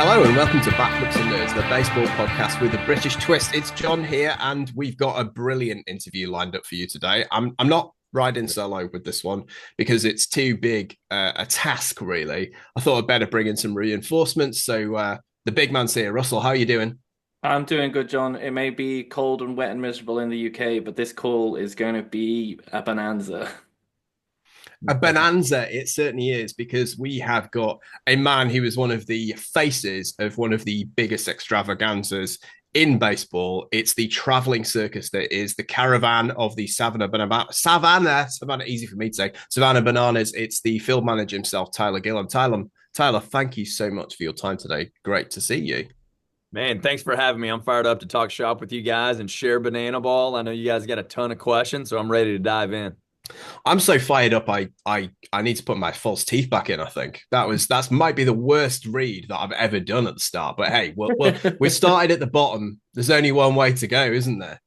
Hello and welcome to Backflips and Nerds, the baseball podcast with a British twist. It's John here, and we've got a brilliant interview lined up for you today. I'm not riding solo with this one because it's too big a task, really. I thought I'd better bring in some reinforcements. So the big man's here. Russell, how are you doing? I'm doing good, John. It may be cold and wet and miserable in the UK, but this call is going to be a bonanza. A bonanza, it certainly is, because we have got a man who is one of the faces of one of the biggest extravaganzas in baseball. It's the traveling circus that is the caravan of the Savannah, easy for me to say, Savannah Bananas. It's the field manager himself, Tyler Gillum. Tyler, thank you so much for your time today. Great to see you. Man, thanks for having me. I'm fired up to talk shop with you guys and share Banana Ball. I know you guys got a ton of questions, so I'm ready to dive in. I'm so fired up. I need to put my false teeth back in. I think that's might be the worst read that I've ever done at the start. But hey, we started at the bottom. There's only one way to go, isn't there?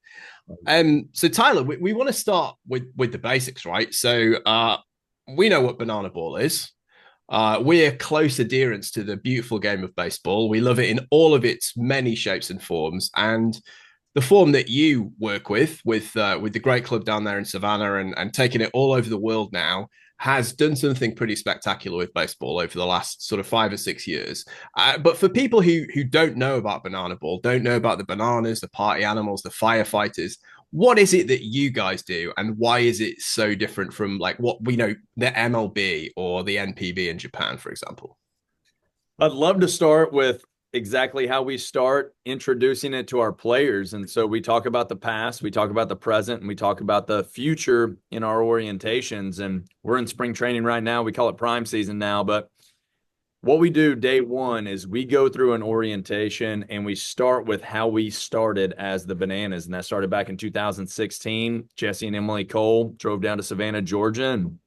So Tyler, we want to start with the basics, right? So we know what banana ball is. We're close adherents to the beautiful game of baseball. We love it in all of its many shapes and forms. And the form that you work with the great club down there in Savannah and taking it all over the world now has done something pretty spectacular with baseball over the last sort of 5 or 6 years. But for people who don't know about banana ball, don't know about the bananas, the party animals, the firefighters, what is it that you guys do, and why is it so different from like what we know the MLB or the NPB in Japan, for example? I'd love to start with exactly how we start introducing it to our players. And so we talk about the past, we talk about the present, and we talk about the future in our orientations. And we're in spring training right now. We call it prime season now. But what we do day one is we go through an orientation and we start with how we started as the Bananas. And that started back in 2016. Jesse and Emily Cole drove down to Savannah, Georgia, and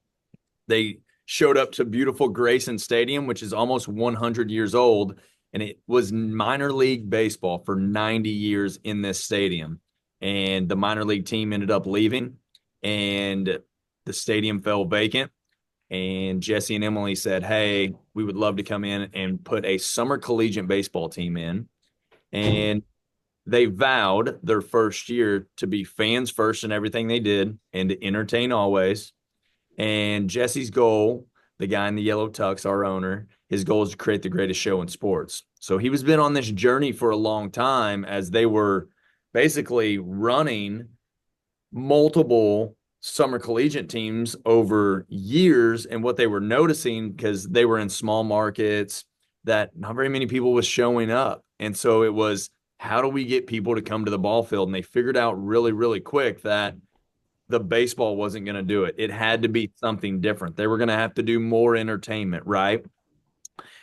they showed up to beautiful Grayson Stadium, which is almost 100 years old. And it was minor league baseball for 90 years in this stadium. And the minor league team ended up leaving, and the stadium fell vacant. And Jesse and Emily said, hey, we would love to come in and put a summer collegiate baseball team in. And they vowed their first year to be fans first in everything they did and to entertain always. And Jesse's goal, the guy in the yellow tux, our owner, his goal is to create the greatest show in sports. So he was been on this journey for a long time as they were basically running multiple summer collegiate teams over years. And what they were noticing, because they were in small markets, that not very many people was showing up. And so it was, how do we get people to come to the ball field? And they figured out really, really quick that the baseball wasn't going to do it. It had to be something different. They were going to have to do more entertainment, right?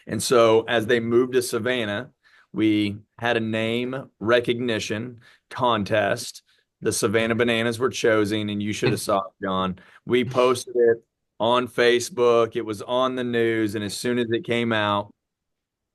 And so as they moved to Savannah, we had a name recognition contest. The Savannah Bananas were chosen, and you should have saw it, John. We posted it on Facebook. It was on the news, and as soon as it came out,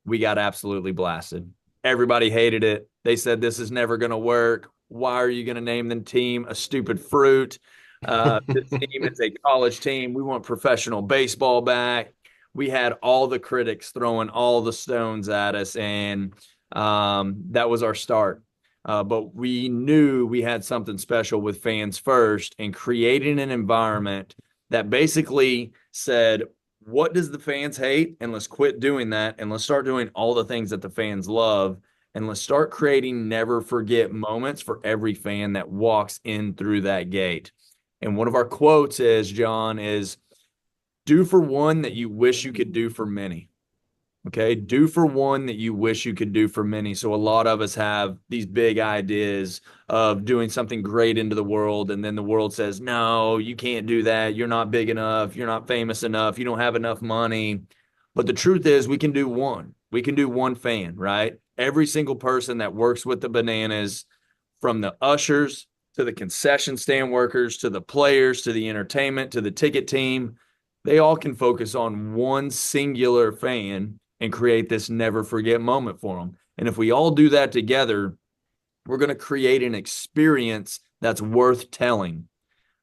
we got absolutely blasted. Everybody hated it. They said, this is never going to work. Why are you going to name the team a stupid fruit? This team is a college team. We want professional baseball back. We had all the critics throwing all the stones at us, and that was our start. But we knew we had something special with fans first, and creating an environment that basically said, what does the fans hate? And let's quit doing that. And let's start doing all the things that the fans love. And let's start creating never forget moments for every fan that walks in through that gate. And one of our quotes is, John, is do for one that you wish you could do for many. Okay, do for one that you wish you could do for many. So a lot of us have these big ideas of doing something great into the world, and then the world says, no, you can't do that. You're not big enough. You're not famous enough. You don't have enough money. But the truth is, we can do one. We can do one fan, right? Every single person that works with the Bananas, from the ushers to the concession stand workers to the players to the entertainment to the ticket team, they all can focus on one singular fan and create this never forget moment for them. And if we all do that together, we're going to create an experience that's worth telling.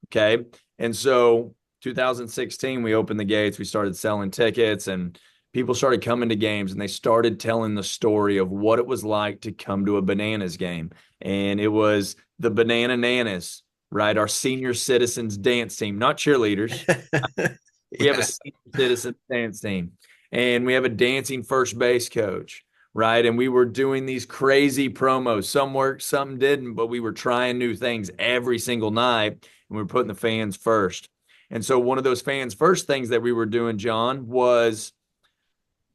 Okay. And so 2016, we opened the gates, we started selling tickets, and people started coming to games and they started telling the story of what it was like to come to a Bananas game. And it was the Banana Nanas, right? Our senior citizens dance team, not cheerleaders. We have a senior citizen dance team, and we have a dancing first base coach, right? And we were doing these crazy promos. Some worked, some didn't, but we were trying new things every single night, and we were putting the fans first. And so one of those fans first things that we were doing, John, was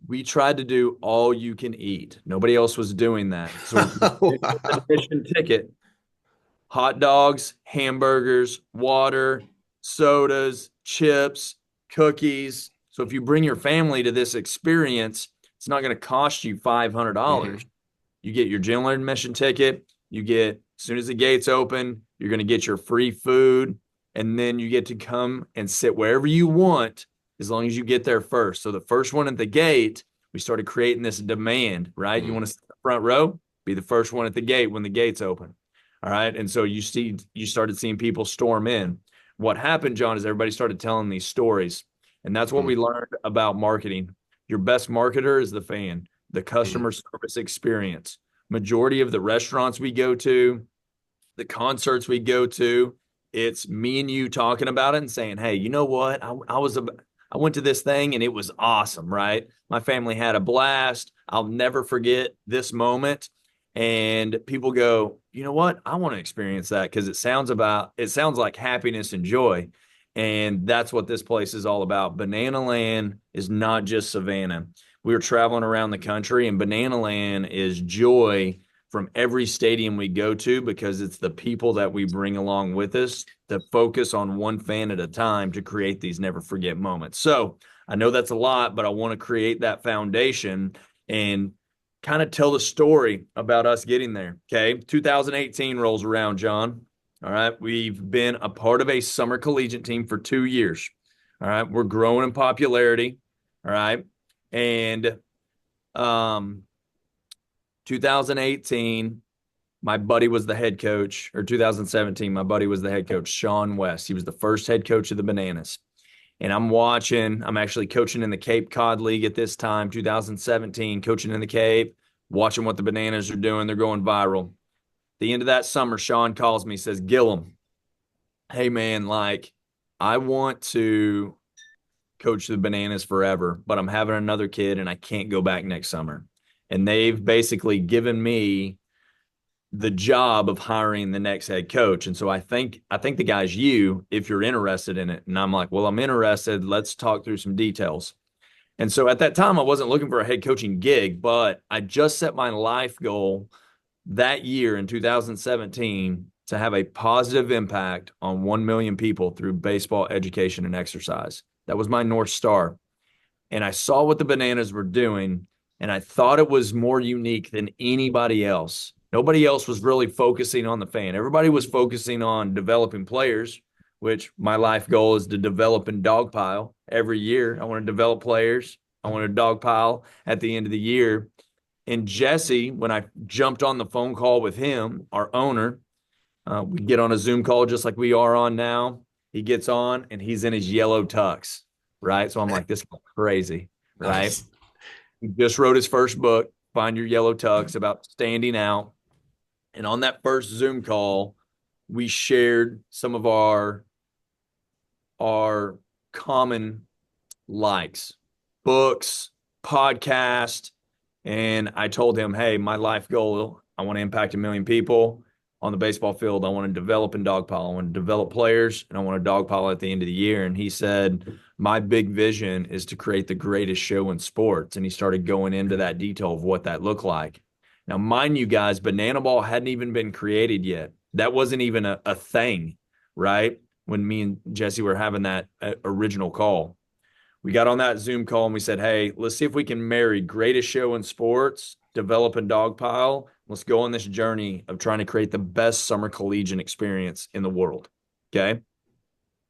we tried to do all you can eat. Nobody else was doing that. So admission ticket, hot dogs, hamburgers, water, sodas, chips, cookies. So if you bring your family to this experience, it's not going to cost you $500. Mm-hmm. You get your general admission ticket. You get, as soon as the gates open, you're going to get your free food. And then you get to come and sit wherever you want as long as you get there first. So the first one at the gate, we started creating this demand, right? Mm-hmm. You want to sit in the front row? Be the first one at the gate when the gates open. All right. And so you started seeing people storm in. What happened, John, is everybody started telling these stories. And that's what we learned about marketing. Your best marketer is the fan, the customer service experience. Majority of the restaurants we go to, the concerts we go to, it's me and you talking about it and saying, hey, you know what? I went to this thing and it was awesome, right? My family had a blast. I'll never forget this moment. And people go, you know what? I want to experience that because it sounds like happiness and joy. And that's what this place is all about. Banana Land is not just Savannah. We were traveling around the country, and Banana Land is joy from every stadium we go to because it's the people that we bring along with us that focus on one fan at a time to create these never forget moments. So I know that's a lot, but I want to create that foundation and kind of tell the story about us getting there. Okay. 2018 rolls around, John. All right. We've been a part of a summer collegiate team for 2 years. All right. We're growing in popularity. All right. And 2018, my buddy was the head coach, or 2017, my buddy was the head coach, Sean West. He was the first head coach of the Bananas. And I'm actually coaching in the Cape Cod League at this time, 2017, coaching in the Cape, watching what the Bananas are doing. They're going viral. At the end of that summer, Sean calls me, says, Gillum, hey man, I want to coach the Bananas forever, but I'm having another kid and I can't go back next summer. And they've basically given me the job of hiring the next head coach. And so I think the guy's you if you're interested in it. And I'm like, well, I'm interested. Let's talk through some details. And so at that time, I wasn't looking for a head coaching gig, but I just set my life goal that year in 2017 to have a positive impact on 1 million people through baseball education and exercise. That was my North Star. And I saw what the Bananas were doing, and I thought it was more unique than anybody else. Nobody else was really focusing on the fan. Everybody was focusing on developing players, which my life goal is to develop and dogpile every year. I want to develop players. I want to dogpile at the end of the year. And Jesse, when I jumped on the phone call with him, our owner, we get on a Zoom call just like we are on now. He gets on and he's in his yellow tux, right? So I'm like, this is crazy, right? Nice. He just wrote his first book, Find Your Yellow Tux, about standing out. And on that first Zoom call, we shared some of our common likes, books, podcast. And I told him, hey, my life goal, I want to impact 1 million people on the baseball field. I want to develop and dogpile. I want to develop players, and I want to dogpile at the end of the year. And he said, my big vision is to create the greatest show in sports. And he started going into that detail of what that looked like. Now, mind you guys, Banana Ball hadn't even been created yet. That wasn't even a thing, right? When me and Jesse were having that original call. We got on that Zoom call and we said, hey, let's see if we can marry greatest show in sports, develop and dogpile. Let's go on this journey of trying to create the best summer collegiate experience in the world. Okay.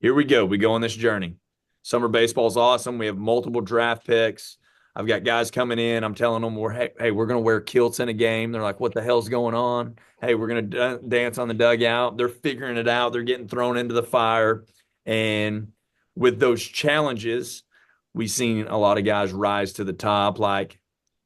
Here we go. We go on this journey. Summer baseball is awesome. We have multiple draft picks. I've got guys coming in. I'm telling them, we're going to wear kilts in a game. They're like, what the hell's going on? Hey, we're going to dance on the dugout. They're figuring it out. They're getting thrown into the fire. And with those challenges, we've seen a lot of guys rise to the top, like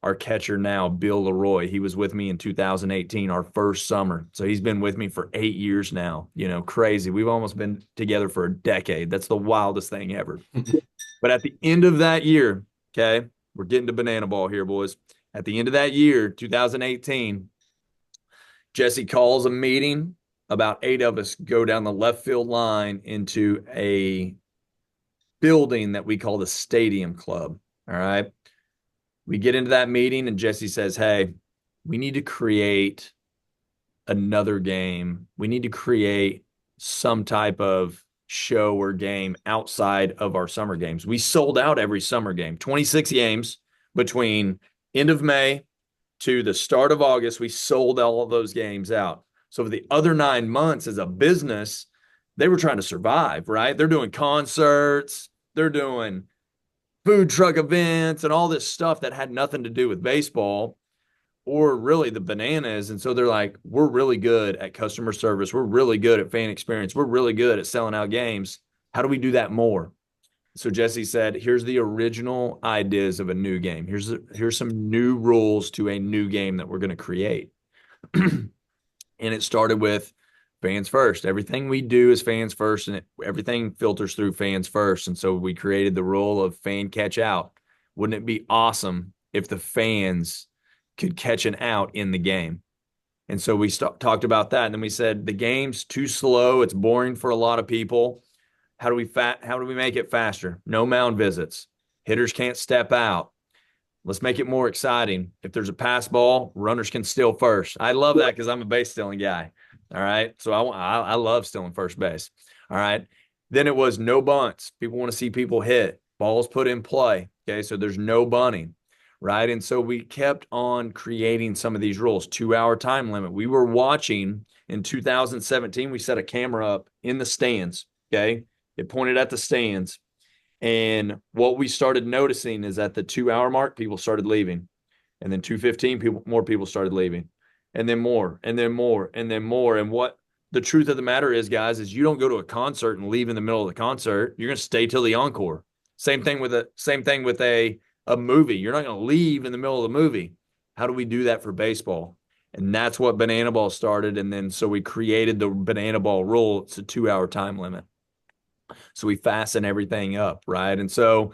our catcher now, Bill Leroy. He was with me in 2018, our first summer. So he's been with me for 8 years now. Crazy. We've almost been together for a decade. That's the wildest thing ever. But at the end of that year, okay, we're getting to banana ball here, boys. At the end of that year, 2018, Jesse calls a meeting. About 8 of us go down the left field line into a building that we call the Stadium Club. All right. We get into that meeting and Jesse says, hey, we need to create another game. We need to create some type of show or game outside of our summer games. We sold out every summer game, 26 games between end of May to the start of August. We sold all of those games out. So for the other 9 months as a business, they were trying to survive, right? They're doing concerts, they're doing food truck events and all this stuff that had nothing to do with baseball or really the bananas. And so they're like, we're really good at customer service. We're really good at fan experience. We're really good at selling out games. How do we do that more? So Jesse said, here's the original ideas of a new game. Here's some new rules to a new game that we're going to create. And it started with fans first. Everything we do is fans first, and everything filters through fans first. And so we created the rule of fan catch out. Wouldn't it be awesome if the fans could catch an out in the game? And so we talked about that. And then we said, the game's too slow. It's boring for a lot of people. How do we make it faster? No mound visits. Hitters can't step out. Let's make it more exciting. If there's a pass ball, runners can steal first. I love that because I'm a base stealing guy. All right. So I love stealing first base. All right. Then it was no bunts. People want to see people hit. Balls put in play. Okay. So there's no bunting. Right. And so we kept on creating some of these rules. 2-hour time limit. We were watching in 2017. We set a camera up in the stands. Okay. It pointed at the stands. And what we started noticing is at the 2-hour mark, people started leaving. And then 2:15, more people started leaving. And then more, and then more, and then more. And what the truth of the matter is, guys, is you don't go to a concert and leave in the middle of the concert. You're going to stay till the encore. Same thing with a movie. You're not going to leave in the middle of the movie. How do we do that for baseball? And that's what banana ball started. And then so we created the banana ball rule. It's a 2-hour time limit. So we fasten everything up, right? And so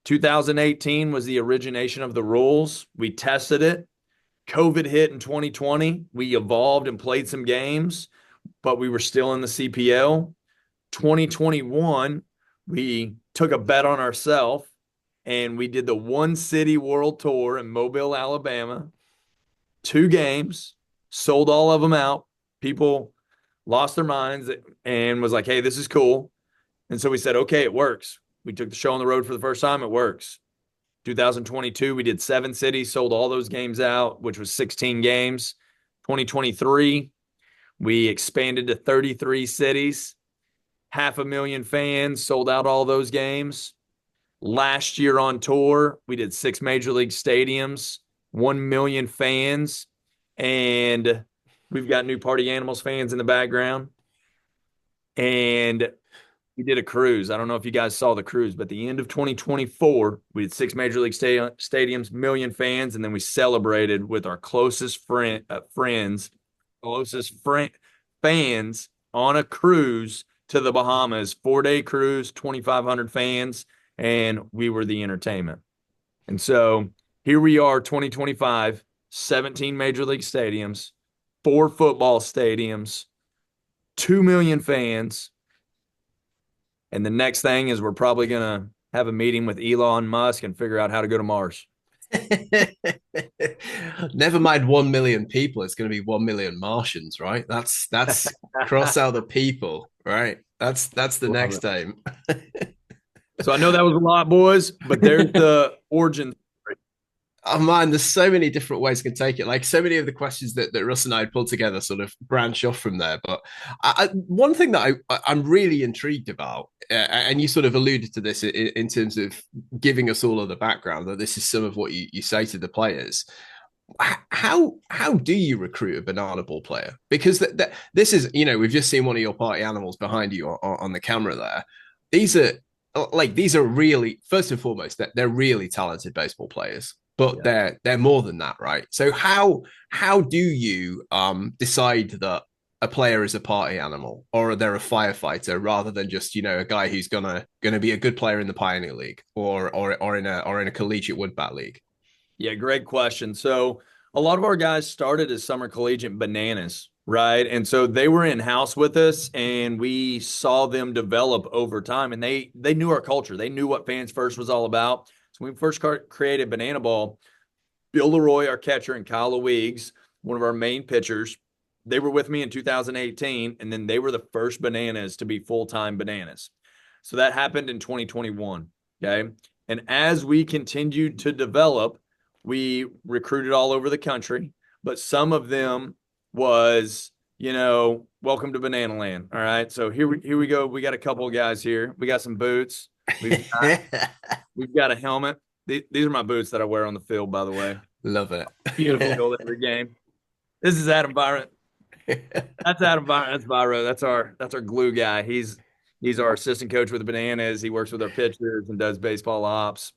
2018 was the origination of the rules. We tested it. COVID hit in 2020. We evolved and played some games, but we were still in the CPL. 2021, we took a bet on ourselves and we did the One City World Tour in Mobile, Alabama. 2 games, sold all of them out. People lost their minds and was like, hey, this is cool. And so we said, okay, it works. We took the show on the road for the first time. It works. 2022, we did 7 cities, sold all those games out, which was 16 games. 2023, we expanded to 33 cities, 500,000 fans, sold out all those games. Last year on tour, we did 6 major league stadiums, 1 million fans, and we've got new Party Animals fans in the background. And we did a cruise. I don't know if you guys saw the cruise, but at the end of 2024, we did 6 major league stadiums, 1 million fans, and then we celebrated with our closest fans on a cruise to the Bahamas. 4-day cruise, 2,500 fans, and we were the entertainment. And so here we are, 2025, 17 major league stadiums, 4 football stadiums, 2 million fans. And the next thing is we're probably going to have a meeting with Elon Musk and figure out how to go to Mars. Never mind 1 million people. It's going to be 1 million Martians, right? That's cross out the people, right? That's the next time. So I know that was a lot, boys, but there's the origin. Oh man, there's so many different ways you can take it. Like so many of the questions that Russ and I had pulled together sort of branch off from there. But one thing that I'm really intrigued about, and you sort of alluded to this in terms of giving us all of the background, that this is some of what you say to the players. How do you recruit a banana ball player? Because this is, we've just seen one of your party animals behind you on the camera there. These are like these are really, first and foremost, they're really talented baseball players, but Yeah. they're more than that, right? So how do you decide that a player is a party animal or they're a firefighter rather than just, you know, a guy who's gonna be a good player in the Pioneer League or in a collegiate wood bat league? Yeah, great question. So a lot of our guys started as summer collegiate bananas, right? And so they were in house with us and we saw them develop over time and they knew our culture. They knew what Fans First was all about. So when we first created Banana Ball, Bill Leroy, our catcher, and Kyle Weeks, one of our main pitchers, they were with me in 2018, and then they were the first bananas to be full-time bananas. So that happened in 2021. Okay. And as we continued to develop, we recruited all over the country, but some of them was, welcome to Banana Land. All right. So here we go. We got a couple of guys here. We got some boots. We've got a helmet. These are my boots that I wear on the field, by the way. Love it. Beautiful. Every game. This is Adam Byron. That's Adam Byron. That's Byro. That's our glue guy. He's our assistant coach with the Bananas. He works with our pitchers and does baseball ops.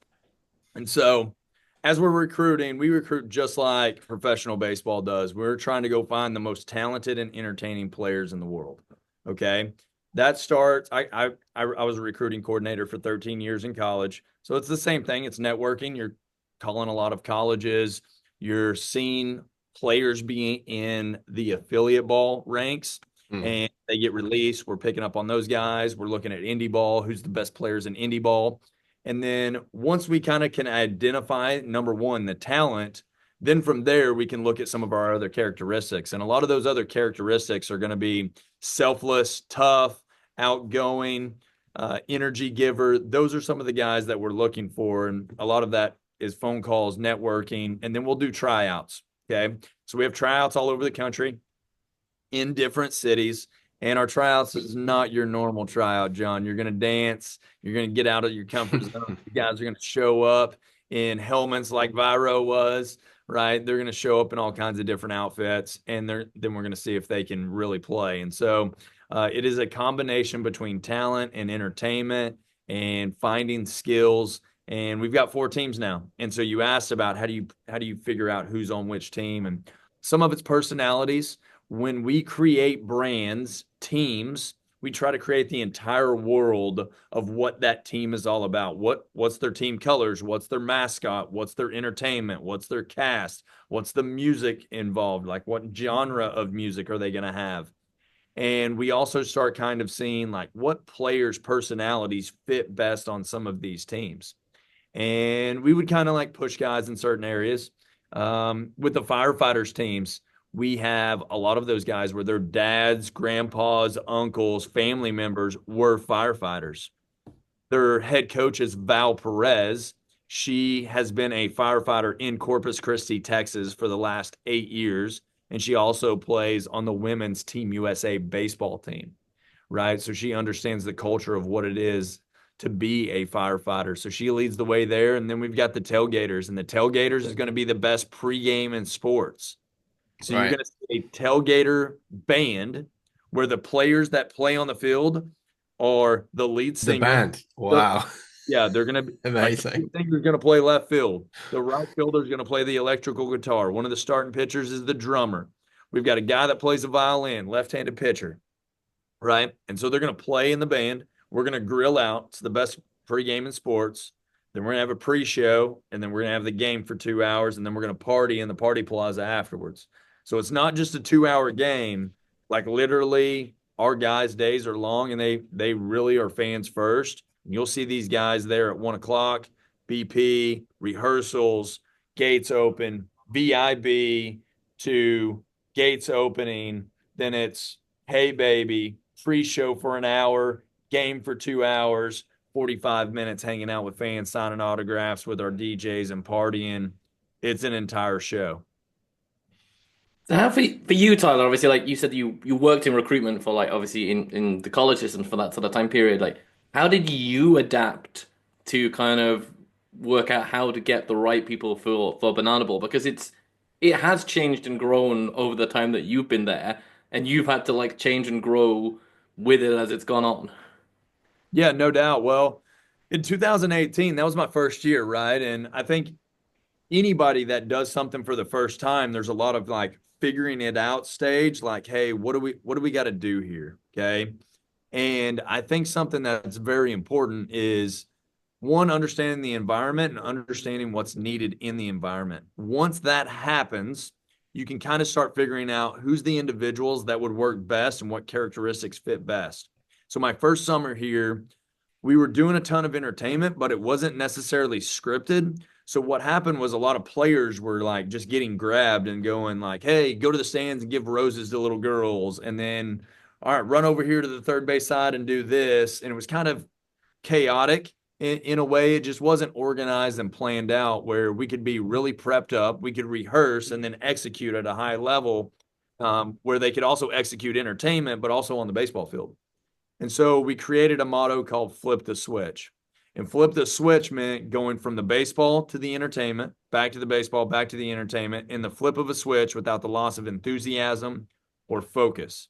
And so as we're recruiting, we recruit just like professional baseball does. We're trying to go find the most talented and entertaining players in the world. Okay. That starts, I was a recruiting coordinator for 13 years in college. So it's the same thing. It's networking. You're calling a lot of colleges. You're seeing players being in the affiliate ball ranks and they get released. We're picking up on those guys. We're looking at indie ball, who's the best players in indie ball. And then once we kind of can identify, number one, the talent, then from there, we can look at some of our other characteristics. And a lot of those other characteristics are going to be selfless, tough, outgoing, energy giver. Those are some of the guys that we're looking for. And a lot of that is phone calls, networking, and then we'll do tryouts. Okay. So we have tryouts all over the country in different cities. And our tryouts is not your normal tryout, John. You're going to dance. You're going to get out of your comfort zone. You guys are going to show up in helmets like Viro was, right? They're going to show up in all kinds of different outfits. And then we're going to see if they can really play. And so it is a combination between talent and entertainment and finding skills. And we've got 4 teams now. And so you asked about how do you figure out who's on which team? And some of it's personalities. When we create brands, teams, we try to create the entire world of what that team is all about. What's their team colors? What's their mascot? What's their entertainment? What's their cast? What's the music involved? Like what genre of music are they going to have? And we also start kind of seeing like what players' personalities fit best on some of these teams. And we would kind of like push guys in certain areas. With the firefighters teams, we have a lot of those guys where their dads, grandpas, uncles, family members were firefighters. Their head coach is Val Perez. She has been a firefighter in Corpus Christi, Texas for the last 8 years. And she also plays on the women's Team USA baseball team, right? So she understands the culture of what it is to be a firefighter. So she leads the way there. And then we've got the tailgaters, and the tailgaters is going to be the best pregame in sports. So you're going to see a tailgater band where the players that play on the field are the lead singer. The band. Wow. They're going to be amazing. Like, the singer's going to play left field. The right fielder is going to play the electrical guitar. One of the starting pitchers is the drummer. We've got a guy that plays the violin, left-handed pitcher, right? And so they're going to play in the band. We're going to grill out. It's the best pregame in sports. Then we're going to have a pre-show, and then we're going to have the game for 2 hours, and then we're going to party in the party plaza afterwards. So it's not just a 2-hour game. Like literally our guys' days are long and they really are fans first. And you'll see these guys there at 1:00, BP, rehearsals, gates open, VIB to gates opening. Then it's, hey, baby, free show for an hour, game for 2 hours, 45 minutes hanging out with fans, signing autographs with our DJs and partying. It's an entire show. So how for you, Tyler, obviously, like you said, you worked in recruitment for like obviously in the college systems for that sort of time period. Like, how did you adapt to kind of work out how to get the right people for Banana Ball? Because it has changed and grown over the time that you've been there, and you've had to like change and grow with it as it's gone on. Yeah, no doubt. Well, In 2018, that was my first year, right? And I think anybody that does something for the first time, there's a lot of like figuring it out stage, like, hey, what do we got to do here? Okay. And I think something that's very important is one, understanding the environment and understanding what's needed in the environment. Once that happens, you can kind of start figuring out who's the individuals that would work best and what characteristics fit best. So my first summer here, we were doing a ton of entertainment, but it wasn't necessarily scripted. So what happened was a lot of players were like just getting grabbed and going like, hey, go to the stands and give roses to little girls. And then, all right, run over here to the third base side and do this. And it was kind of chaotic in a way. It just wasn't organized and planned out where we could be really prepped up. We could rehearse and then execute at a high level, where they could also execute entertainment, but also on the baseball field. And so we created a motto called Flip the Switch. And flip the switch meant going from the baseball to the entertainment, back to the baseball, back to the entertainment, in the flip of a switch without the loss of enthusiasm or focus,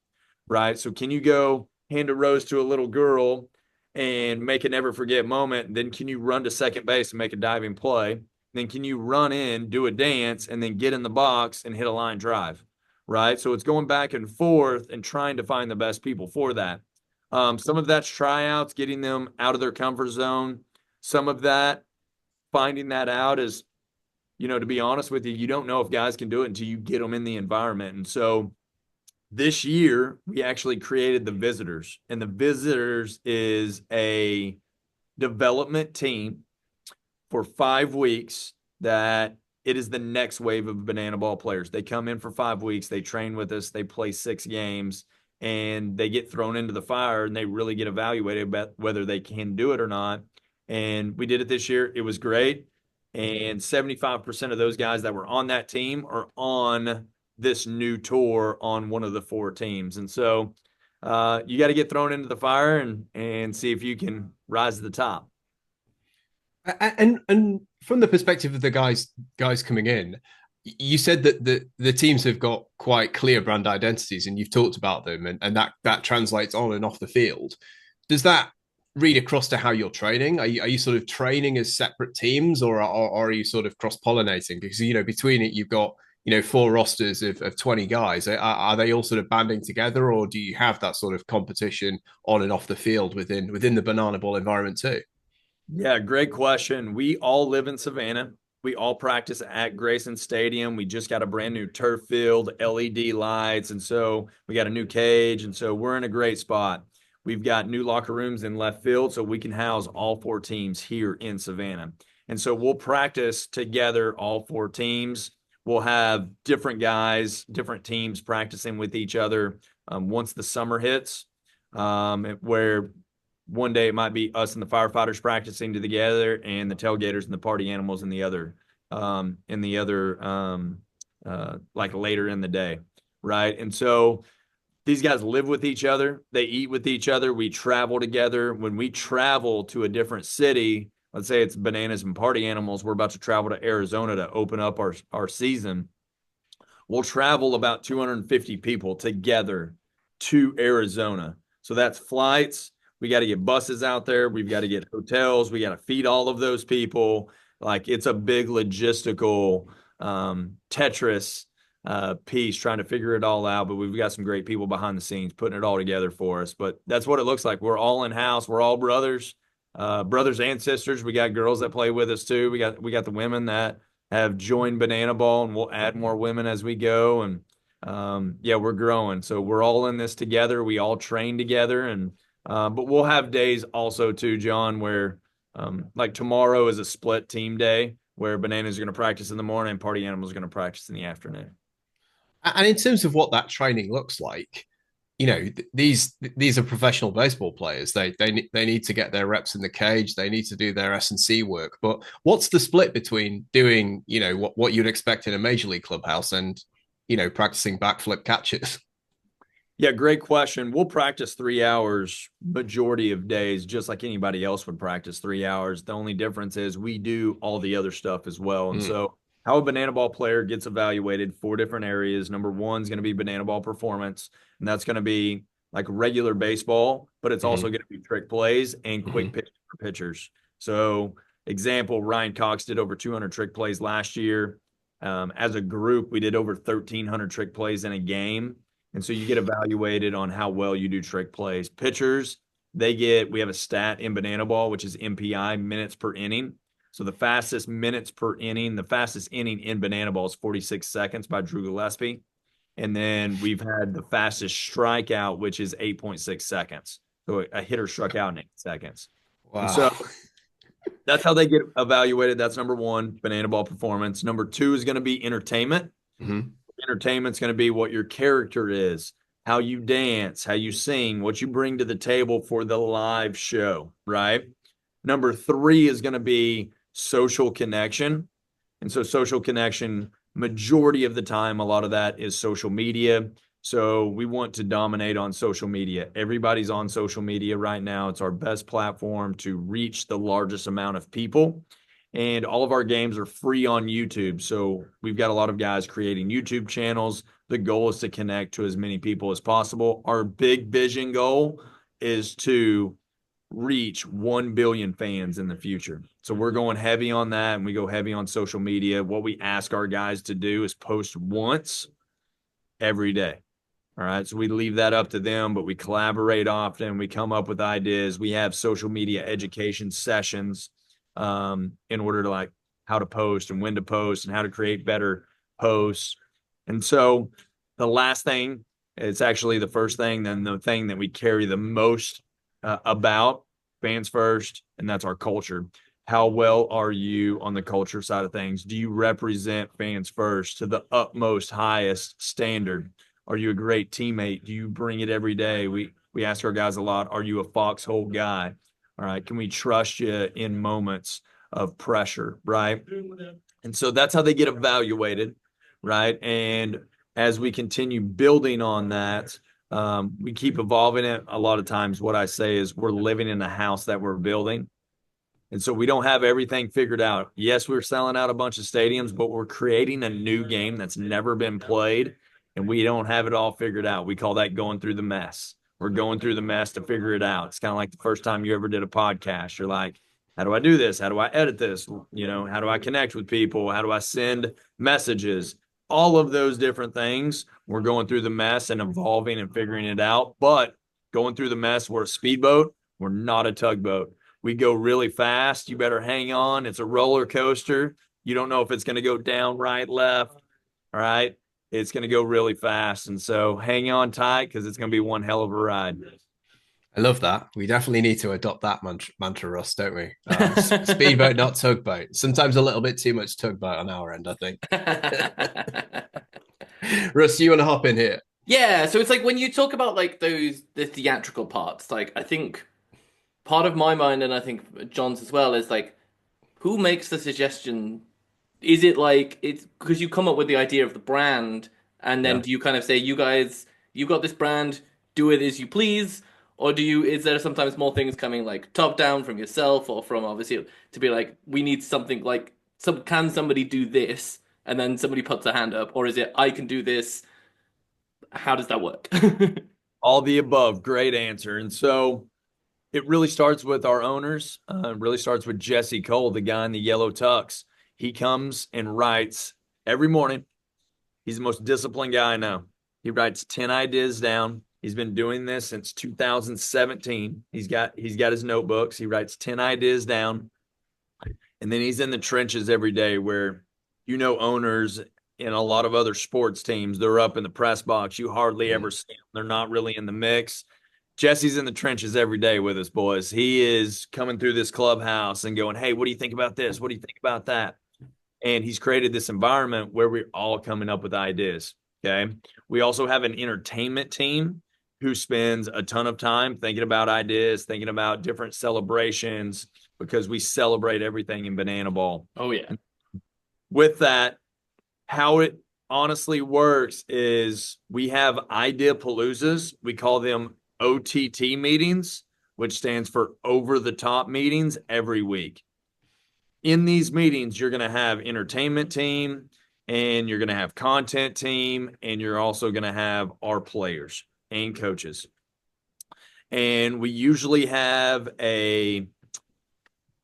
right? So can you go hand a rose to a little girl and make a never forget moment? Then can you run to second base and make a diving play? Then can you run in, do a dance, and then get in the box and hit a line drive, right? So it's going back and forth and trying to find the best people for that. Some of that's tryouts, getting them out of their comfort zone. Some of that, finding that out is, to be honest with you, you don't know if guys can do it until you get them in the environment. And so this year, we actually created the Visitors. And the Visitors is a development team for 5 weeks that it is the next wave of banana ball players. They come in for 5 weeks, they train with us, they play 6 games, and they get thrown into the fire and they really get evaluated about whether they can do it or not. And we did it this year. It was great. And 75% of those guys that were on that team are on this new tour on one of the 4 teams. And so you got to get thrown into the fire and see if you can rise to the top. And from the perspective of the guys coming in, you said that the teams have got quite clear brand identities, and you've talked about them, and that translates on and off the field. Does that read across to how you're training? Are you sort of training as separate teams, or are you sort of cross pollinating? Because between it you've got 4 rosters of 20 guys. Are they all sort of banding together, or do you have that sort of competition on and off the field within the banana ball environment too? Yeah, great question. We all live in Savannah. We all practice at Grayson Stadium. We just got a brand new turf field, LED lights, and so we got a new cage, and so we're in a great spot. We've got new locker rooms in left field, so we can house all 4 teams here in Savannah. And so we'll practice together, all 4 teams. We'll have different guys, different teams practicing with each other once the summer hits, where one day it might be us and the firefighters practicing together, and the tailgaters and the party animals in the other, like later in the day, right? And so these guys live with each other. They eat with each other. We travel together. When we travel to a different city, let's say it's bananas and party animals, we're about to travel to Arizona to open up our season. We'll travel about 250 people together to Arizona. So that's flights. We got to get buses out there. We've got to get hotels. We got to feed all of those people. Like, it's a big logistical Tetris piece trying to figure it all out. But we've got some great people behind the scenes putting it all together for us. But that's what it looks like. We're all in house. We're all brothers and sisters. We got girls that play with us too. We got the women that have joined Banana Ball, and we'll add more women as we go. And yeah, we're growing. So we're all in this together. We all train together, and but we'll have days also too, John, where like tomorrow is a split team day where Bananas are going to practice in the morning and Party Animals are going to practice in the afternoon. And in terms of what that training looks like, these are professional baseball players. They need to get their reps in the cage. They need to do their S&C work. But what's the split between doing what you'd expect in a major league clubhouse and practicing backflip catches? Yeah, great question. We'll practice 3 hours majority of days, just like anybody else would practice 3 hours. The only difference is we do all the other stuff as well. And so how a banana ball player gets evaluated, 4 different areas. Number 1 is going to be banana ball performance, and that's going to be like regular baseball, but it's also going to be trick plays and quick pitch for pitchers. So example, Ryan Cox did over 200 trick plays last year. As a group, we did over 1,300 trick plays in a game. And so you get evaluated on how well you do trick plays. Pitchers, we have a stat in banana ball, which is MPI, minutes per inning. So the fastest minutes per inning, the fastest inning in banana ball is 46 seconds by Drew Gillespie. And then we've had the fastest strikeout, which is 8.6 seconds. So a hitter struck out in 8 seconds. Wow. And so that's how they get evaluated. That's number one, banana ball performance. Number two is going to be entertainment. Mm-hmm. Entertainment's going to be what your character is, how you dance, how you sing, what you bring to the table for the live show, right? Number three is going to be social connection. And so social connection, majority of the time, a lot of that is social media. So we want to dominate on social media. Everybody's on social media right now. It's our best platform to reach the largest amount of people. And all of our games are free on YouTube. So we've got a lot of guys creating YouTube channels. The goal is to connect to as many people as possible. Our big vision goal is to reach 1 billion fans in the future. So we're going heavy on that, and we go heavy on social media. What we ask our guys to do is post once every day. All right. So we leave that up to them, but we collaborate often. We come up with ideas. We have social media education sessions in order to like how to post and when to post and how to create better posts. And so the last thing, it's actually the first thing, then the thing that we carry the most about fans first, and that's our culture. How well are you on the culture side of things? Do you represent fans first to the utmost highest standard? Are you a great teammate? Do you bring it every day? We ask our guys a lot, are you a foxhole guy? All right. Can we trust you in moments of pressure? Right. And so that's how they get evaluated. Right. And as we continue building on that, we keep evolving it. A lot of times what I say is we're living in a house that we're building. And so we don't have everything figured out. Yes, we're selling out a bunch of stadiums, but we're creating a new game that's never been played. And we don't have it all figured out. We call that going through the mess. We're going through the mess to figure it out. It's kind of like the first time you ever did a podcast. You're like, how do I do this? How do I edit this? You know, how do I connect with people? How do I send messages? All of those different things. We're going through the mess and evolving and figuring it out. But going through the mess, we're a speedboat. We're not a tugboat. We go really fast. You better hang on. It's a roller coaster. You don't know if it's going to go down, right, left. All right. It's going to go really fast. And so hang on tight because it's going to be one hell of a ride. I love that. We definitely need to adopt that mantra, Russ, don't we? Speedboat, not tugboat. Sometimes a little bit too much tugboat on our end, I think. Russ, you want to hop in here? Yeah, so it's like when you talk about like the theatrical parts, like I think part of my mind, and I think John's as well, is like who makes the suggestion? Is it like it's because you come up with the idea of the brand, and then do you kind of say, you guys, you got this brand, do it as you please, or is there sometimes more things coming like top down from yourself or from obviously to be like, we need something like can somebody do this, and then somebody puts a hand up, or is it I can do this? How does that work? All the above. Great answer. And so it really starts with our owners. It really starts with Jesse Cole, the guy in the yellow tux. He comes and writes every morning. He's the most disciplined guy I know. He writes 10 ideas down. He's been doing this since 2017. He's got his notebooks. He writes 10 ideas down. And then he's in the trenches every day where, owners in a lot of other sports teams, they're up in the press box. You hardly ever see them. They're not really in the mix. Jesse's in the trenches every day with us, boys. He is coming through this clubhouse and going, hey, what do you think about this? What do you think about that? And he's created this environment where we're all coming up with ideas. Okay. We also have an entertainment team who spends a ton of time thinking about ideas, thinking about different celebrations, because we celebrate everything in Banana Ball. Oh, yeah. With that, how it honestly works is we have idea paloozas. We call them OTT meetings, which stands for over the top meetings every week. In these meetings, you're going to have entertainment team and you're going to have content team, and you're also going to have our players and coaches. And we usually have a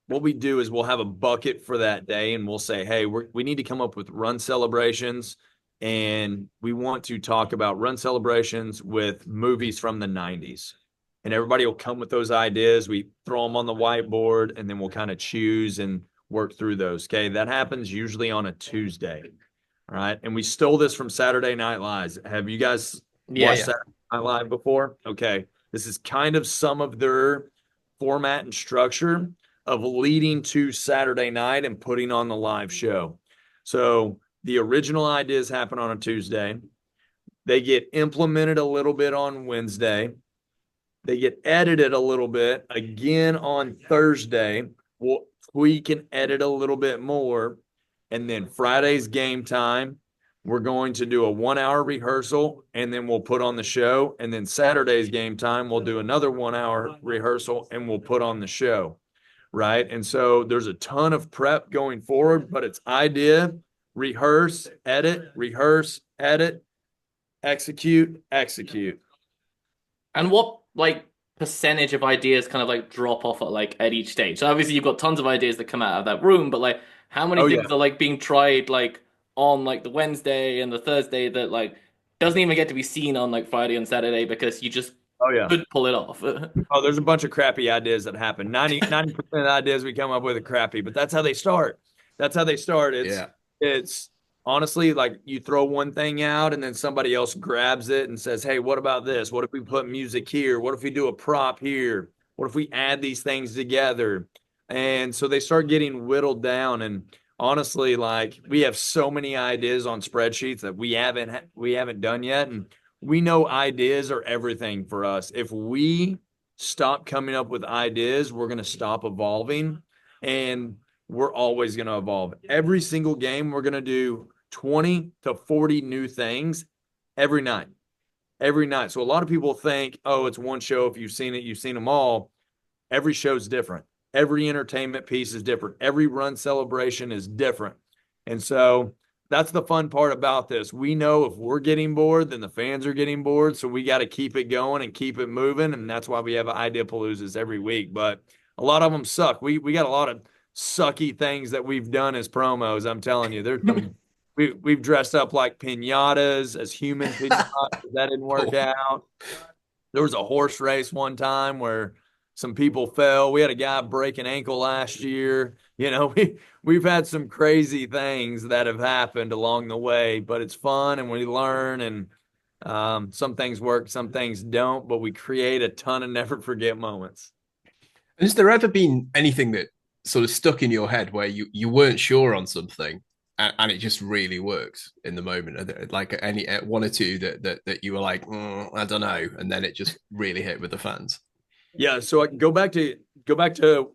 what we do is we'll have a bucket for that day, and we'll say, hey, we need to come up with run celebrations, and we want to talk about run celebrations with movies from the 90s. And everybody will come with those ideas. We throw them on the whiteboard, and then we'll kind of choose and work through those. Okay. That happens usually on a Tuesday. All right. And we stole this from Saturday Night Live. Have you guys watched Yeah. Saturday Night Live before? Okay. This is kind of some of their format and structure of leading to Saturday night and putting on the live show. So the original ideas happen on a Tuesday. They get implemented a little bit on Wednesday. They get edited a little bit again on Thursday. We'll tweak and edit a little bit more. And then Friday's game time, we're going to do a 1 hour rehearsal, and then we'll put on the show. And then Saturday's game time, we'll do another 1 hour rehearsal, and we'll put on the show. Right. And so there's a ton of prep going forward, but it's idea, rehearse, edit, execute, execute. And what like percentage of ideas kind of like drop off at each stage? So obviously you've got tons of ideas that come out of that room, but like how many things are like being tried like on like the Wednesday and the Thursday that like doesn't even get to be seen on like Friday and Saturday because you just Oh, yeah. couldn't pull it off? Oh, there's a bunch of crappy ideas that happen. 90% of the ideas we come up with are crappy, but that's how they start. That's how they start. It's honestly like you throw one thing out and then somebody else grabs it and says, hey, what about this? What if we put music here? What if we do a prop here? What if we add these things together? And so they start getting whittled down. And honestly, like we have so many ideas on spreadsheets that we haven't done yet. And we know ideas are everything for us. If we stop coming up with ideas, we're going to stop evolving, and we're always going to evolve. Every single game, we're going to do 20 to 40 new things every night. Every night. So a lot of people think, oh, it's one show. If you've seen it, you've seen them all. Every show's different. Every entertainment piece is different. Every run celebration is different. And so that's the fun part about this. We know if we're getting bored, then the fans are getting bored. So we got to keep it going and keep it moving. And that's why we have Idea Paloozas every week. But a lot of them suck. We got a lot of sucky things that we've done as promos. I'm telling you, there's some, we've dressed up like pinatas as human pinatas. That didn't work out. There was a horse race one time where some people fell. We had a guy break an ankle last year. You know, we've had some crazy things that have happened along the way, but it's fun and we learn, and some things work, some things don't, but we create a ton of never forget moments. Has there ever been anything that sort of stuck in your head where you weren't sure on something and it just really works in the moment? Like any one or two that you were like, I don't know, and then it just really hit with the fans? Yeah, so I can go back to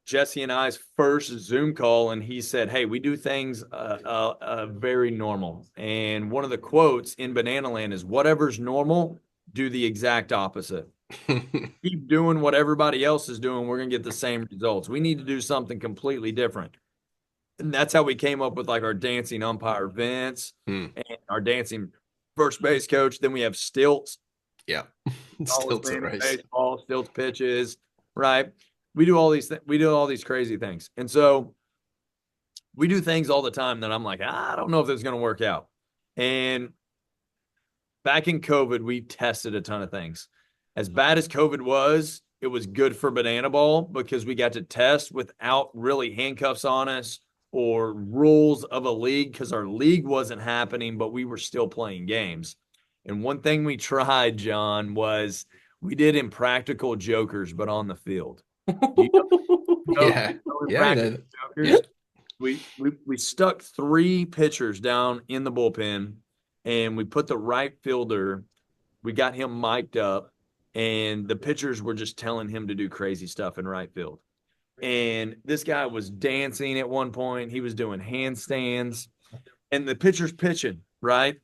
Jesse and I's first Zoom call, and he said, "Hey, we do things very normal." And one of the quotes in Banana Land is, "Whatever's normal, do the exact opposite. Keep doing what everybody else is doing. We're gonna get the same results. We need to do something completely different." And that's how we came up with like our dancing umpire Vince and our dancing first base coach. Then we have stilts. Yeah. Stilts at race. Baseball, stilts pitches, right? We do all these we do all these crazy things. And so we do things all the time that I'm like, I don't know if this is going to work out. And back in COVID, we tested a ton of things. As bad as COVID was, it was good for Banana Ball because we got to test without really handcuffs on us or rules of a league, because our league wasn't happening, but we were still playing games. And one thing we tried, John, was we did impractical jokers, but on the field. Yeah. Jokers. We stuck 3 pitchers down in the bullpen, and we put the right fielder. We got him mic'd up, and the pitchers were just telling him to do crazy stuff in right field. And this guy was dancing at one point. He was doing handstands, and the pitcher's pitching, right?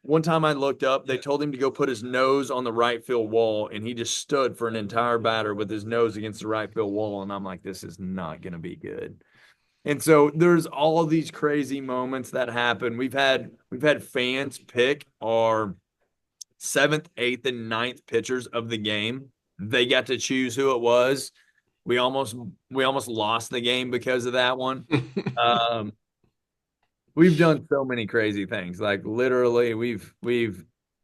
One time I looked up, they told him to go put his nose on the right field wall, and he just stood for an entire batter with his nose against the right field wall. And I'm like, this is not going to be good. And so there's all of these crazy moments that happen. We've had fans pick our 7th, 8th, and 9th pitchers of the game. They got to choose who it was. We almost we almost lost the game because of that one. Um, we've done so many crazy things. Like literally, we've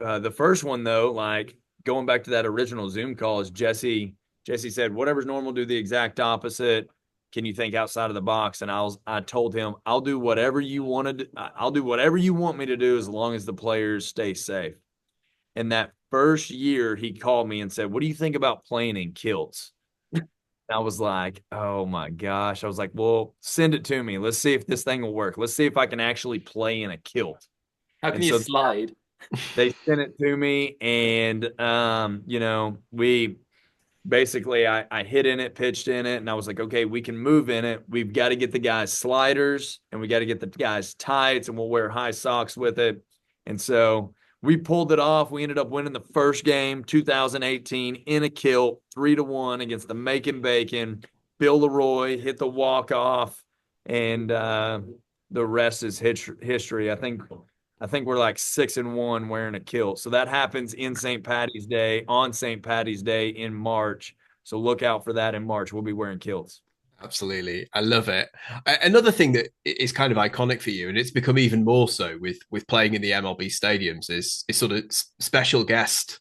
the first one though, like going back to that original Zoom call, is Jesse said, "Whatever's normal, do the exact opposite. Can you think outside of the box?" And I told him, "I'll do whatever you wanted. I'll do whatever you want me to do as long as the players stay safe." And that first year, he called me and said, "What do you think about playing in kilts?" I was like, oh my gosh. I was like, well, send it to me. Let's see if this thing will work. Let's see if I can actually play in a kilt. How can And you so slide? they sent it to me, and we basically I hit in it, pitched in it, and I was like, okay, we can move in it. We've got to get the guys sliders and we got to get the guys tights, and we'll wear high socks with it. And so we pulled it off. We ended up winning the first game, 2018, in a kilt, 3-1 against the Macon Bacon. Bill Leroy hit the walk off, and the rest is history. I think we're like 6-1 wearing a kilt. So that happens in St. Patty's Day, on St. Patty's Day in March. So look out for that in March. We'll be wearing kilts. Absolutely. I love it. Another thing that is kind of iconic for you, and it's become even more so with playing in the MLB stadiums, is sort of special guest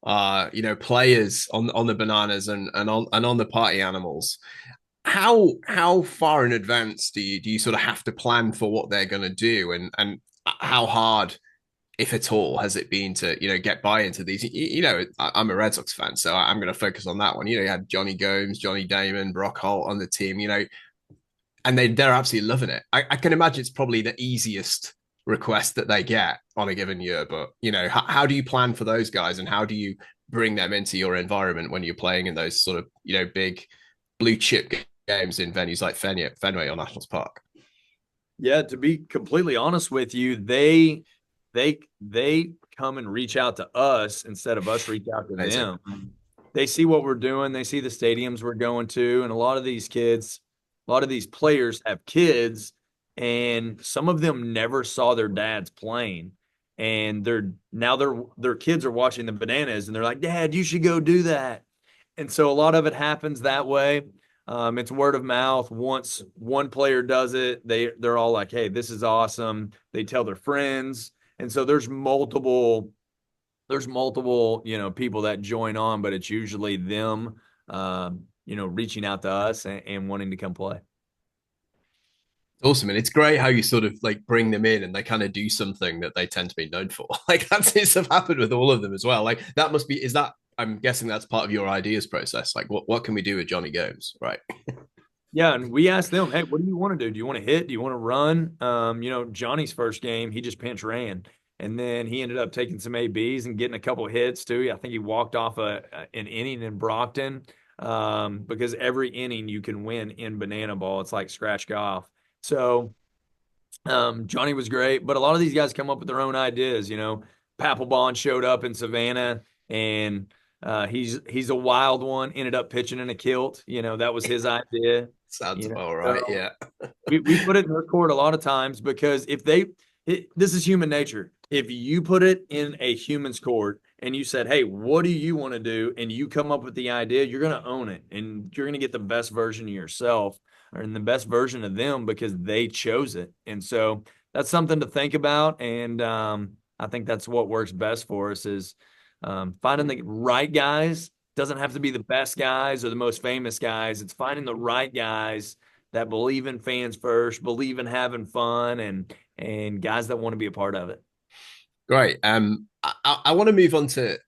players on the bananas and on the party animals. How far in advance do you sort of have to plan for what they're going to do, and how hard, if at all, has it been to get buy into these? I'm a Red Sox fan, so I'm going to focus on that one. You had Johnny Gomes, Johnny Damon, Brock Holt on the team. And they're absolutely loving it. I can imagine it's probably the easiest request that they get on a given year. But how do you plan for those guys, and how do you bring them into your environment when you're playing in those sort of big blue chip games in venues like Fenway or Nationals Park? Yeah, to be completely honest with you, they come and reach out to us instead of us reach out to Amazing. them. They see what we're doing, they see the stadiums we're going to, and a lot of these kids, a lot of these players have kids, and some of them never saw their dads playing. And their kids are watching the bananas and they're like, "Dad, you should go do that." And so a lot of it happens that way. It's word of mouth. Once one player does it, they're all like, "Hey, this is awesome." They tell their friends, and so there's multiple people that join on, but it's usually them reaching out to us and wanting to come play. Awesome. And it's great how you sort of like bring them in and they kind of do something that they tend to be known for. Like that seems to have happened with all of them as well. Like that must be, is that, I'm guessing that's part of your ideas process. Like what can we do with Johnny Gomes? Right. Yeah, and we asked them, "Hey, what do you want to do? Do you want to hit? Do you want to run?" Johnny's first game, he just pinch ran, and then he ended up taking some ABs and getting a couple hits too. I think he walked off an inning in Brockton, because every inning you can win in banana ball. It's like scratch golf. So Johnny was great, but a lot of these guys come up with their own ideas. Papelbon showed up in Savannah, and he's a wild one. Ended up pitching in a kilt. That was his idea. Sounds about right. So Yeah. we put it in their court a lot of times because this is human nature. If you put it in a human's court and you said, "Hey, what do you want to do?" and you come up with the idea, you're going to own it and you're going to get the best version of yourself or in the best version of them because they chose it. And so that's something to think about. And I think that's what works best for us is finding the right guys. Doesn't have to be the best guys or the most famous guys. It's finding the right guys that believe in fans first, believe in having fun, and guys that want to be a part of it. Great. I want to move on to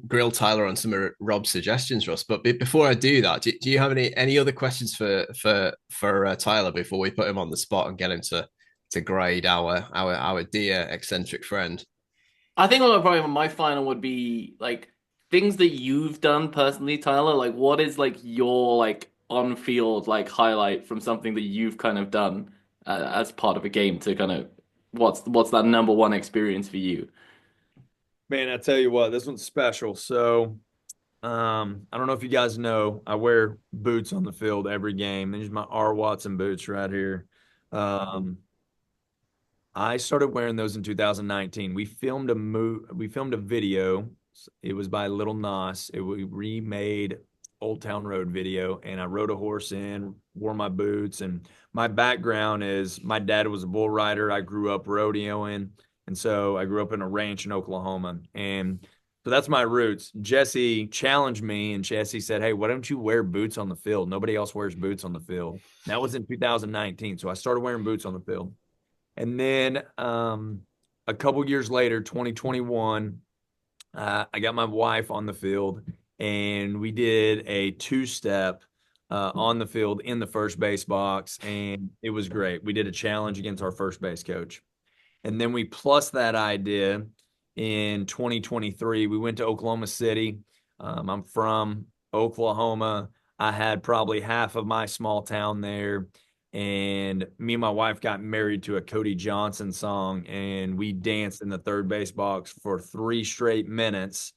grill Tyler on some of Rob's suggestions, Russ. But before I do that, do you have any other questions for Tyler before we put him on the spot and get him to grade our dear eccentric friend? I think probably my final would be like things that you've done personally, Tyler. Like, what is like your like on field like highlight from something that you've kind of done as part of a game to kind of what's that number one experience for you? Man, I tell you what, this one's special. So, I don't know if you guys know, I wear boots on the field every game. These are my R. Watson boots right here. Um, I started wearing those in 2019. We filmed a video. It was by Little Nas. We remade Old Town Road video, and I rode a horse in, wore my boots, and my background is my dad was a bull rider. I grew up rodeoing, and so I grew up in a ranch in Oklahoma, and so that's my roots. Jesse challenged me, and Jesse said, "Hey, why don't you wear boots on the field? Nobody else wears boots on the field." That was in 2019, so I started wearing boots on the field, and then a couple years later, 2021. I got my wife on the field, and we did a two-step on the field in the first base box, and it was great. We did a challenge against our first base coach. And then we plus that idea in 2023. We went to Oklahoma City. I'm from Oklahoma. I had probably half of my small town there. And me and my wife got married to a Cody Johnson song, and we danced in the third base box for 3 straight minutes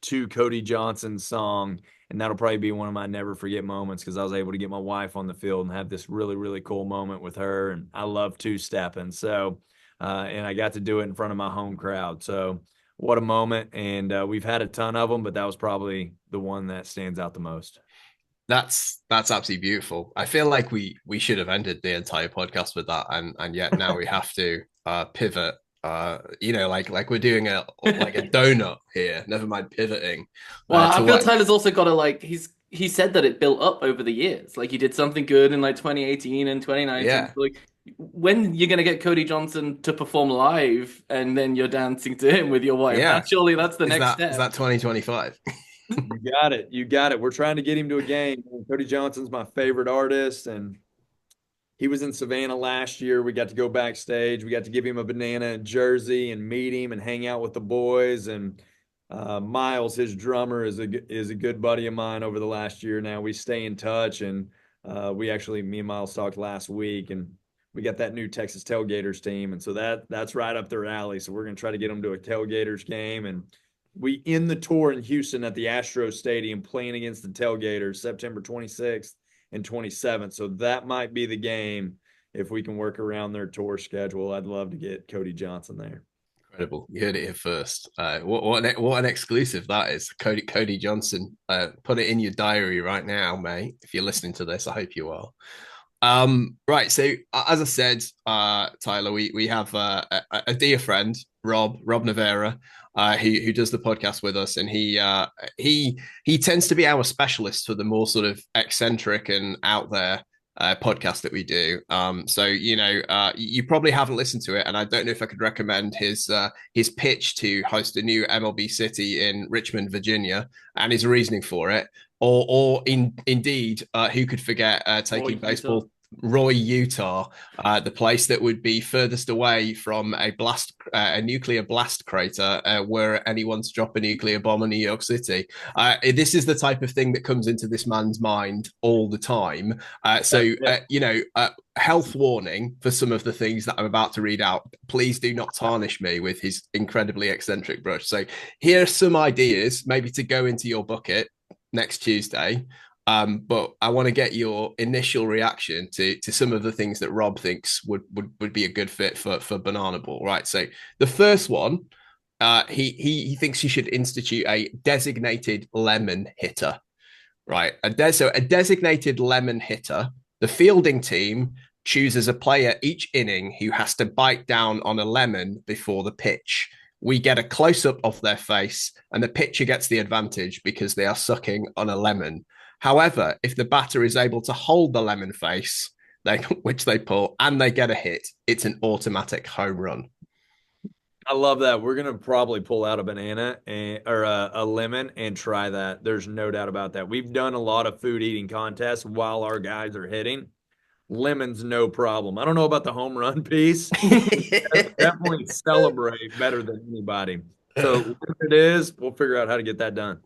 to Cody Johnson's song. And that'll probably be one of my never forget moments because I was able to get my wife on the field and have this really, really cool moment with her. And I love two-stepping. So, and I got to do it in front of my home crowd. So, what a moment. And we've had a ton of them, but that was probably the one that stands out the most. That's absolutely beautiful. I feel like we should have ended the entire podcast with that, and yet now we have to pivot. Like we're doing a donut here. Never mind pivoting. Well, I To feel what? Tyler's also got to like he said that it built up over the years. Like he did something good in like 2018 and 2019. Yeah, So, like when you're gonna get Cody Johnson to perform live and then you're dancing to him with your wife, yeah. surely that's the next Is step. that 2025? You got it. You got it. We're trying to get him to a game. Cody Johnson's my favorite artist, and he was in Savannah last year. We got to go backstage. We got to give him a banana jersey and meet him and hang out with the boys. And Miles, his drummer, is a good buddy of mine over the last year. Now we stay in touch, and me and Miles talked last week, and we got that new Texas Tailgaters team, and so that's right up their alley. So we're gonna try to get them to a Tailgaters game, and we end the tour in Houston at the Astros Stadium playing against the Tailgaters September 26th and 27th. So that might be the game if we can work around their tour schedule. I'd love to get Cody Johnson there. Incredible. You heard it here first. What an exclusive that is. Cody Johnson. Put it in your diary right now, mate. If you're listening to this, I hope you are. Right. So as I said, Tyler, we have a dear friend, Rob Navera, who does the podcast with us, and he tends to be our specialist for the more sort of eccentric and out there podcast that we do. So you probably haven't listened to it, and I don't know if I could recommend his pitch to host a new MLB city in Richmond, Virginia, and his reasoning for it. Indeed, who could forget taking baseball Roy, Utah, the place that would be furthest away from a nuclear blast crater, were anyone to drop a nuclear bomb in New York City. This is the type of thing that comes into this man's mind all the time. Health warning for some of the things that I'm about to read out. Please do not tarnish me with his incredibly eccentric brush. So here are some ideas, maybe to go into your bucket next Tuesday. But I want to get your initial reaction to some of the things that Rob thinks would be a good fit for Banana Ball. Right. So the first one, he thinks you should institute a designated lemon hitter. Right. So a designated lemon hitter. The fielding team chooses a player each inning who has to bite down on a lemon before the pitch. We get a close up of their face, and the pitcher gets the advantage because they are sucking on a lemon. However, if the batter is able to hold the lemon face, which they pull, and they get a hit, it's an automatic home run. I love that. We're gonna probably pull out a banana or a lemon and try that. There's no doubt about that. We've done a lot of food eating contests while our guys are hitting. Lemons, no problem. I don't know about the home run piece. Definitely celebrate better than anybody. So if it is, we'll figure out how to get that done.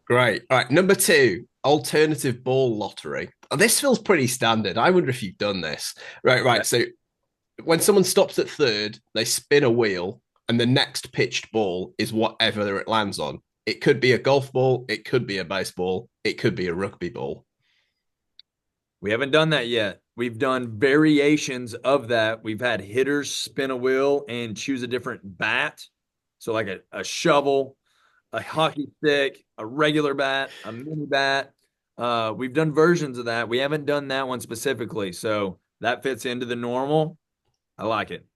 Great. All right. Number 2, alternative ball lottery. This feels pretty standard. I wonder if you've done this. Right. Yeah. So when someone stops at third, they spin a wheel, and the next pitched ball is whatever it lands on. It could be a golf ball. It could be a baseball. It could be a rugby ball. We haven't done that yet. We've done variations of that. We've had hitters spin a wheel and choose a different bat. So like a shovel, a hockey stick, a regular bat, a mini bat. We've done versions of that. We haven't done that one specifically, so that fits into the normal. I like it.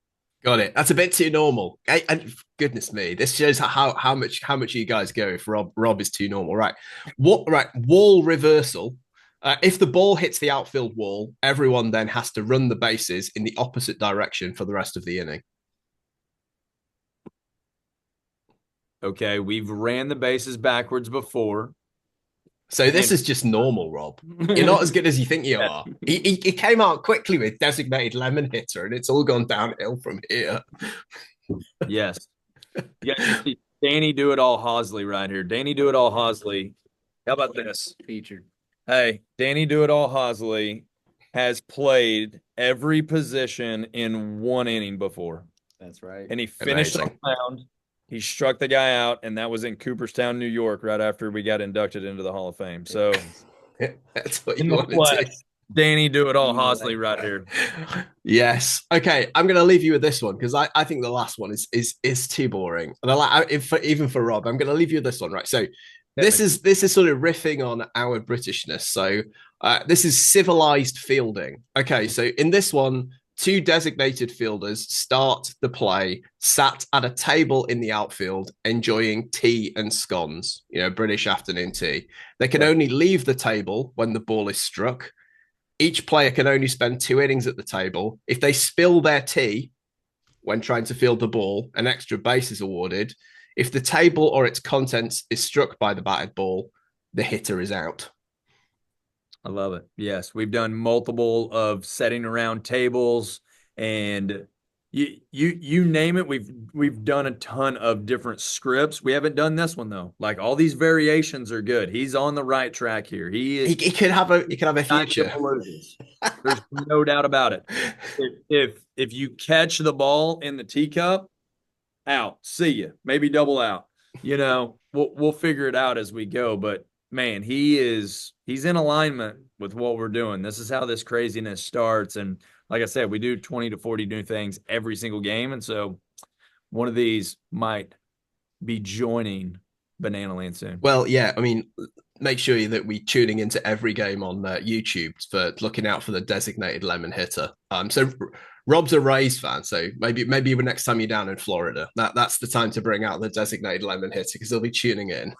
Got it. That's a bit too normal. And goodness me, this shows how much you guys go if Rob is too normal. Right. Wall reversal. If the ball hits the outfield wall, everyone then has to run the bases in the opposite direction for the rest of the inning. Okay, we've ran the bases backwards before. So this is just normal, Rob. You're not as good as you think you are. He came out quickly with designated lemon hitter, and it's all gone downhill from here. Yes. Yeah, you see Danny Do It All Hosley right here. Danny Do It All Hosley. How about this? Featured. Hey, Danny Do It All Hosley has played every position in one inning before. That's right. And he finished on Amazing. the mound. He struck the guy out, and that was in Cooperstown, New York, right after we got inducted into the Hall of Fame. So That's what in you the want to flesh, do. Danny Do It All Hosley right here. Yes. Okay. I'm going to leave you with this one because I think the last one is too boring. And even for Rob, I'm going to leave you with this one. Right. So this is sort of riffing on our Britishness. So this is civilized fielding. Okay. So in this one, two designated fielders start the play sat at a table in the outfield enjoying tea and scones, British afternoon tea. They can only leave the table when the ball is struck. Each player can only spend 2 innings at the table. If they spill their tea when trying to field the ball, an extra base is awarded. If the table or its contents is struck by the batted ball, the hitter is out. I love it. Yes, we've done multiple of setting around tables, and you name it. We've done a ton of different scripts. We haven't done this one though. Like all these variations are good. He's on the right track here. He could have a future. There's no doubt about it. If you catch the ball in the teacup, out. See you. Maybe double out. We'll figure it out as we go. But man, he's in alignment with what we're doing. This is how this craziness starts. And like I said, we do 20 to 40 new things every single game. And so one of these might be joining Banana Land soon. Well, yeah, I mean, make sure that we tuning into every game on YouTube for looking out for the designated lemon hitter. So Rob's a Rays fan, so maybe next time you're down in Florida, that's the time to bring out the designated lemon hitter because they'll be tuning in.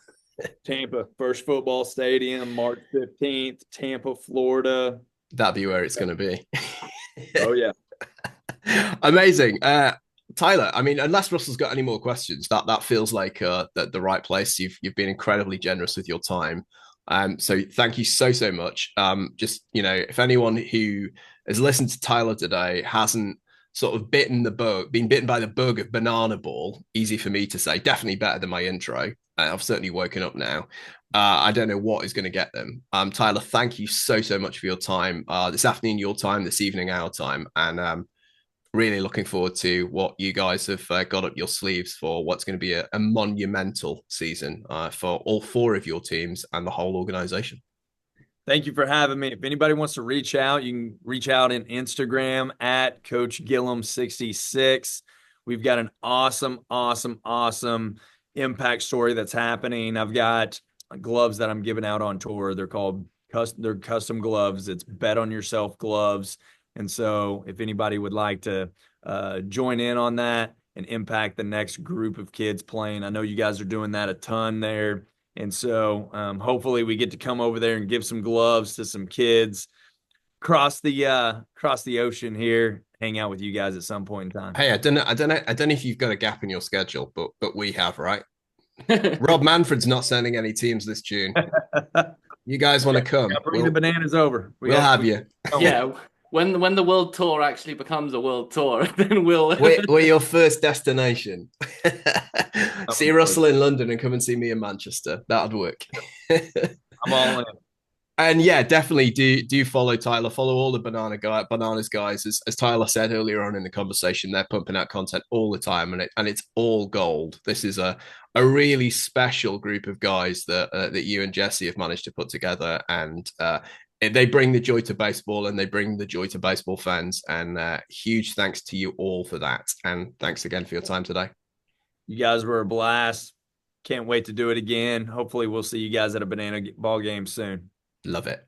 Tampa, First Football Stadium, March 15th, Tampa, Florida. That'll be where it's going to be. Oh, yeah. Amazing. Tyler, I mean, unless Russell's got any more questions, that feels like the right place. You've been incredibly generous with your time. So thank you so much. Just, if anyone who has listened to Tyler today hasn't sort of been bitten by the bug of banana ball, easy for me to say, definitely better than my intro. I've certainly woken up now. I don't know what is going to get them. Tyler, thank you so much for your time. This afternoon, your time, this evening, our time. And really looking forward to what you guys have got up your sleeves for what's going to be a monumental season for all 4 of your teams and the whole organization. Thank you for having me. If anybody wants to reach out, you can reach out in Instagram at Coach Gillum 66. We've got an awesome impact story that's happening. I've got gloves that I'm giving out on tour. They're custom gloves. It's Bet on Yourself gloves. And so if anybody would like to join in on that and impact the next group of kids playing, I know you guys are doing that a ton there. And so hopefully we get to come over there and give some gloves to some kids across the ocean here, hang out with you guys at some point in time. Hey, I don't know if you've got a gap in your schedule, but we have, right? Rob Manfred's not sending any teams this June. You guys want to come? Bring the bananas over. We'll have you. Yeah. When the world tour actually becomes a world tour, then we're your first destination. See Russell in London and come and see me in Manchester. That'd work. I'm all in. And yeah, definitely do follow Tyler. Follow all the Bananas guys. As Tyler said earlier on in the conversation, they're pumping out content all the time, and it's all gold. This is a really special group of guys that you and Jesse have managed to put together, and they bring the joy to baseball, and they bring the joy to baseball fans. And huge thanks to you all for that. And thanks again for your time today. You guys were a blast. Can't wait to do it again. Hopefully we'll see you guys at a banana ball game soon. Love it.